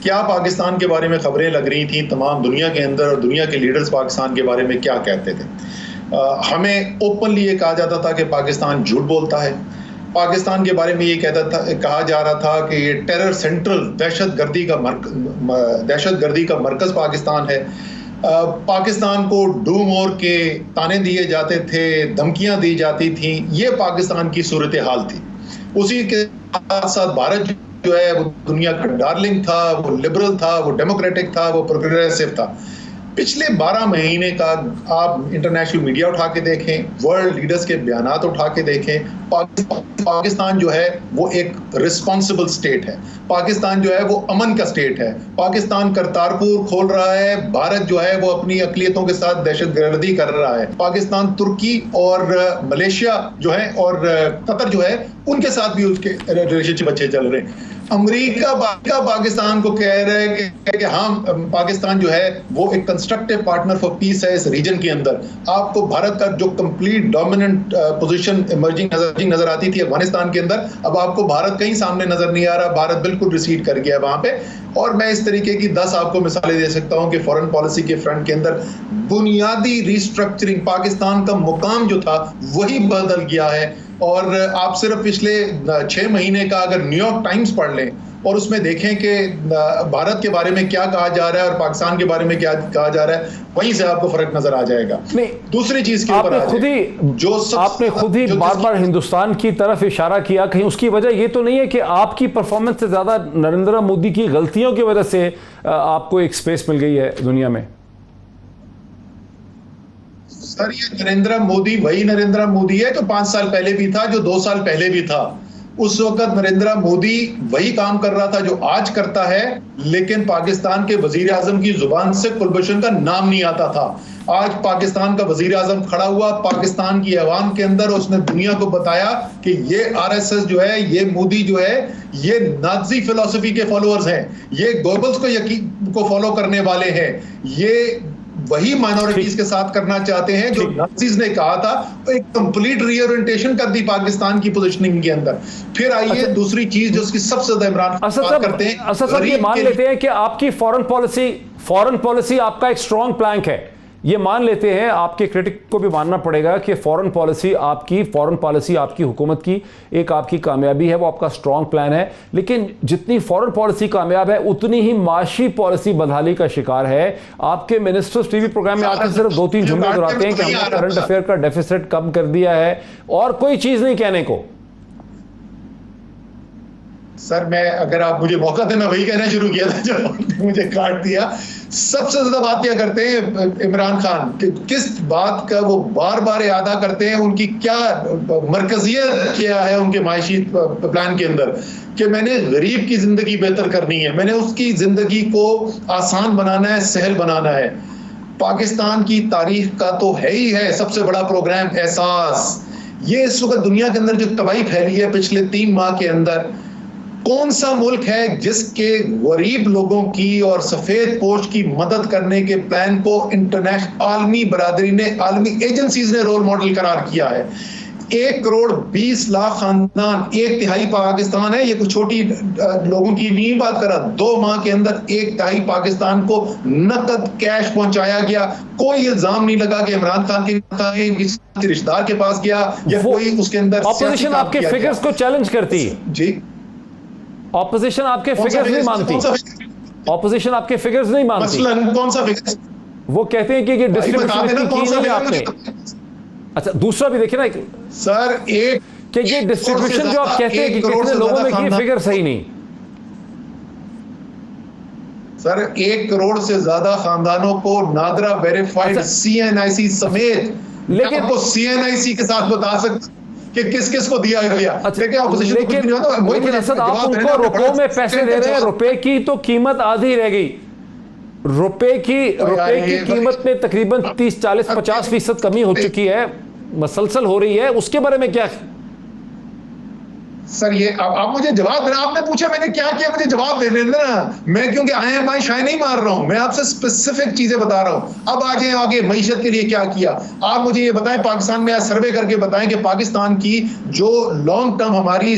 क्या पाकिस्तान के बारे में खबरें लग रही थी तमाम दुनिया के अंदर, और दुनिया के लीडर्स पाकिस्तान के बारे में क्या कहते थे? हमें ओपनली ये कहा जाता था कि पाकिस्तान झूठ बोलता है। पाकिस्तान के बारे में ये कहा जा रहा था कि ये टेरर सेंट्रल, दहशतगर्दी का मरकज़ पाकिस्तान है। पाकिस्तान को डू मोर के ताने दिए जाते थे, धमकियां दी जाती थी। ये पाकिस्तान की सूरत हाल थी। उसी के साथ साथ भारत जो है वो दुनिया का डार्लिंग था, वो लिबरल था, वो डेमोक्रेटिक था, वो प्रोग्रेसिव था। पिछले 12 महीने का आप इंटरनेशनल मीडिया उठा के देखें, वर्ल्ड लीडर्स के बयानात उठा के देखें, पाकिस्तान जो है वो एक रिस्पॉन्सिबल स्टेट है। पाकिस्तान जो है वो अमन का स्टेट है। पाकिस्तान करतारपुर खोल रहा है। भारत जो है वो अपनी अकलियतों के साथ दहशतगर्दी कर रहा है। पाकिस्तान तुर्की और मलेशिया जो है और कतर जो है उनके साथ भी उसके रिलेशनशिप अच्छे चल रहे हैं। अमेरिका पाकिस्तान को कह रहे हैं कि हम पाकिस्तान जो है वो एक कंस्ट्रक्टिव पार्टनर फॉर पीस है इस रीजन के अंदर। आपको भारत का जो कंप्लीट डोमिनेंट पोजीशन इमर्जिंग नजर आती थी अफगानिस्तान के अंदर, अब आपको भारत कहीं सामने नजर नहीं आ रहा। भारत बिल्कुल रिसीड कर गया वहां पे। और मैं इस तरीके की 10 आपको मिसालें दे सकता हूं कि फॉरेन पॉलिसी के फ्रंट के अंदर बुनियादी रिस्ट्रक्चरिंग, पाकिस्तान का मुकाम जो था वही बदल गया है। और आप सिर्फ पिछले 6 महीने का अगर न्यूयॉर्क टाइम्स पढ़ लें और उसमें देखें कि भारत के बारे में क्या कहा जा रहा है और पाकिस्तान के बारे में क्या कहा जा रहा है, वहीं से आपको फर्क नजर आ जाएगा। दूसरी चीज के ऊपर आपने खुद ही बार बार हिंदुस्तान की तरफ इशारा किया, कहीं उसकी वजह ये तो नहीं है कि आपकी परफॉर्मेंस से ज्यादा नरेंद्र मोदी की गलतियों की वजह से आपको एक स्पेस मिल गई है दुनिया में? सर, ये नरेंद्र मोदी वही नरेंद्र मोदी है जो 5 साल पहले भी था, जो 2 साल पहले भी था। उस वक्त नरेंद्र मोदी वही काम कर रहा था जो आज करता है, लेकिन पाकिस्तान के वजीर आजम की जुबान से कुलभूषण का नाम नहीं आता था। आज पाकिस्तान का वजीर आजम खड़ा हुआ पाकिस्तान की अवाम के अंदर, उसने दुनिया को बताया कि ये आरएसएस जो है, ये मोदी जो है, ये नाजी फिलॉसफी के फॉलोअर्स हैं, ये गोबल्स को फॉलो करने वाले हैं, ये वही माइनॉरिटीज के साथ करना चाहते हैं जो नाजीज ने कहा था। एक कंप्लीट रीओरिएंटेशन कर दी पाकिस्तान की पोजीशनिंग के अंदर। फिर आइए दूसरी चीज जो उसकी सबसे ज्यादा इमरान खान करते हैं, ये मान लेते हैं कि आपकी फॉरेन पॉलिसी आपका एक स्ट्रॉन्ग प्लैंक है। ये मान लेते हैं, आपके क्रिटिक को भी मानना पड़ेगा कि फॉरेन पॉलिसी आपकी हुकूमत की एक आपकी कामयाबी है, वो आपका स्ट्रॉन्ग प्लान है। लेकिन जितनी फॉरेन पॉलिसी कामयाब है उतनी ही माशी पॉलिसी बदहाली का शिकार है। आपके मिनिस्टर्स टीवी प्रोग्राम में आकर सिर्फ 2-3 जुमले दोहराते हैं कि हमने करंट अफेयर का डेफिसिट कम कर दिया है और कोई चीज नहीं कहने को। सर, मैं अगर आप मुझे मौका दें, मैं वही कहना शुरू किया था जो मुझे काट दिया। सबसे ज्यादा बात क्या करते हैं इमरान खान, कि किस बात का वो बार बार अदा करते हैं, उनकी क्या मरकजियत क्या है उनके मायशी प्लान के अंदर, कि मैंने गरीब की जिंदगी बेहतर करनी है, मैंने उसकी जिंदगी को आसान बनाना है, सहल बनाना है। पाकिस्तान की तारीख का तो है ही है सबसे बड़ा प्रोग्राम एहसास। ये इस वक्त दुनिया के अंदर जो तबाही फैली है पिछले 3 माह के अंदर, कौन सा मुल्क है जिसके गरीब लोगों की और सफेद पोश की मदद करने के प्लान को इंटरनेशनल आलमी बरादरी ने, आलमी एजेंसीज ने रोल मॉडल करार किया है। 1 करोड़ 20 लाख खानदान, 1/3 पाकिस्तान है। ये कुछ छोटी लोगों की नहीं बात कर रहा। 2 माह के अंदर 1/3 पाकिस्तान को नकद कैश पहुंचाया गया। कोई इल्जाम नहीं लगा कि इमरान खान के रिश्तेदार के पास गया या कोई उसके अंदर। ऑपोजिशन आपके फिगर्स को चैलेंज करती जी। ऑपोजिशन आपके फिगर्स नहीं मानती। ऑपोजिशन आपके फिगर्स नहीं मानती। कौन सा फिगर? वो कहते हैं कि ये डिस्ट्रीब्यूशन की नहीं आपने। अच्छा, दूसरा भी देखिए ना सर, एक कि ये डिस्ट्रीब्यूशन जो आप कहते हैं कि कितने लोगों में की, फिगर सही नहीं। सर, 1 करोड़ से ज्यादा खानदानों को नादरा वेरीफाइड CNIC समेत, लेकिन आपको CNIC के साथ बता सकते कि किस किस को दिया गया। लेकिन असद, आप उनको रुपयों में पैसे दे रहे हैं। रुपए की तो कीमत आधी रह गई। रुपए की कीमत में तकरीबन 30, 40, 50% कमी हो चुकी है, मसलसल हो रही है। उसके बारे में क्या? सर, ये आप मुझे जवाब देना। आपने पूछा मैंने क्या किया, मुझे जवाब दे देना ना। मैं क्योंकि आए शाय नहीं मार रहा हूं, मैं आपसे स्पेसिफिक चीजें बता रहा हूं। अब आगे मईशत के लिए क्या किया, आप मुझे ये बताएं। पाकिस्तान में आज सर्वे करके बताएं कि पाकिस्तान की जो लॉन्ग टर्म हमारी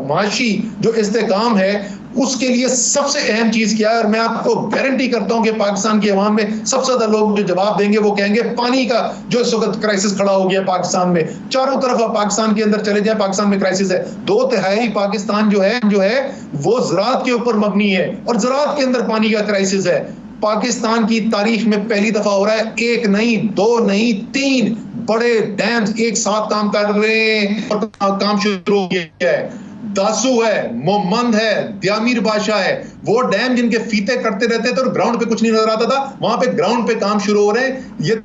माशी जो इस्तेकाम है, उसके लिए सबसे अहम चीज क्या है। और मैं आपको गारंटी करता हूं कि पाकिस्तान की अवाम में सबसे ज्यादा लोग जो जवाब देंगे वो कहेंगे पानी का जो इस वक्त क्राइसिस खड़ा हो गया पाकिस्तान में। चारों तरफ आप पाकिस्तान के अंदर चले जाए, पाकिस्तान में क्राइसिस है। 2/3 पाकिस्तान जो है वो ज़राअत के ऊपर मबनी है और ज़राअत के अंदर पानी का क्राइसिस है। पाकिस्तान की तारीख में पहली दफा हो रहा है, एक नहीं, दो नहीं, 3 बड़े डैम्स एक साथ काम कर रहे हैं और काम शुरू हो गया है। दासू है, मोहम्मद है, दियामीर बादशाह है, वो डैम जिनके फीते कटते रहते थे और ग्राउंड पे कुछ नहीं नजर आता था, वहां पे ग्राउंड पे काम शुरू हो रहे हैं। ये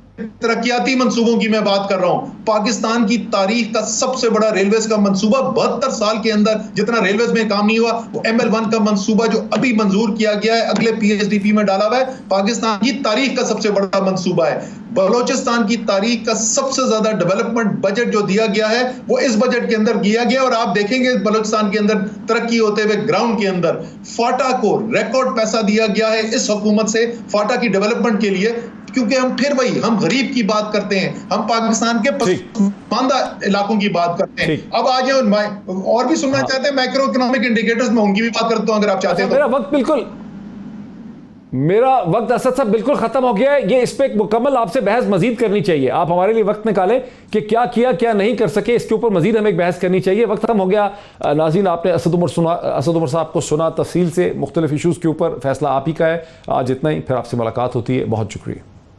तरक्याती मंसूबों की मैं बात कर रहा हूं। पाकिस्तान की तारीख का सबसे बड़ा रेलवेज का मंसूबा 72 साल के अंदर जितना रेलवेज में काम नहीं हुआ, वो ML1 का मंसूबा जो अभी मंजूर किया गया है, अगले PSDP में डाला हुआ है, पाकिस्तान की तारीख का सबसे बड़ा मंसूबा है। बलोचिस्तान की तारीख का सबसे ज्यादा डेवलपमेंट बजट जो दिया गया है वो इस बजट के अंदर दिया गया, और आप देखेंगे बलोचिस्तान के अंदर तरक्की होते हुए ग्राउंड के अंदर। फाटा को रिकॉर्ड पैसा दिया गया है इस हुकूमत से फाटा की डेवलपमेंट के लिए, क्योंकि हम गरीब की बात करते हैं, हम पाकिस्तान के पसमानदा इलाकों की बात करते हैं। अब आज और भी सुनना चाहते हैं मैक्रो इकोनॉमिक इंडिकेटर्स में, उनकी भी बात करता हूं अगर आप चाहते हैं तो। मेरा वक्त असद साहब बिल्कुल खत्म हो गया है। ये इस पे मुकम्मल आपसे बहस मजीद करनी चाहिए, आप हमारे लिए वक्त निकालें कि क्या किया क्या नहीं कर सके, इसके ऊपर मजीद हमें एक बहस करनी चाहिए। वक्त खत्म हो गया। नाज़रीन, आपने असद उमर साहब को सुना तफसील से, मुख्तलिफ इशूज़ के ऊपर फैसला आप ही का है। आज इतना ही, फिर आपसे मुलाकात होती है। बहुत शुक्रिया।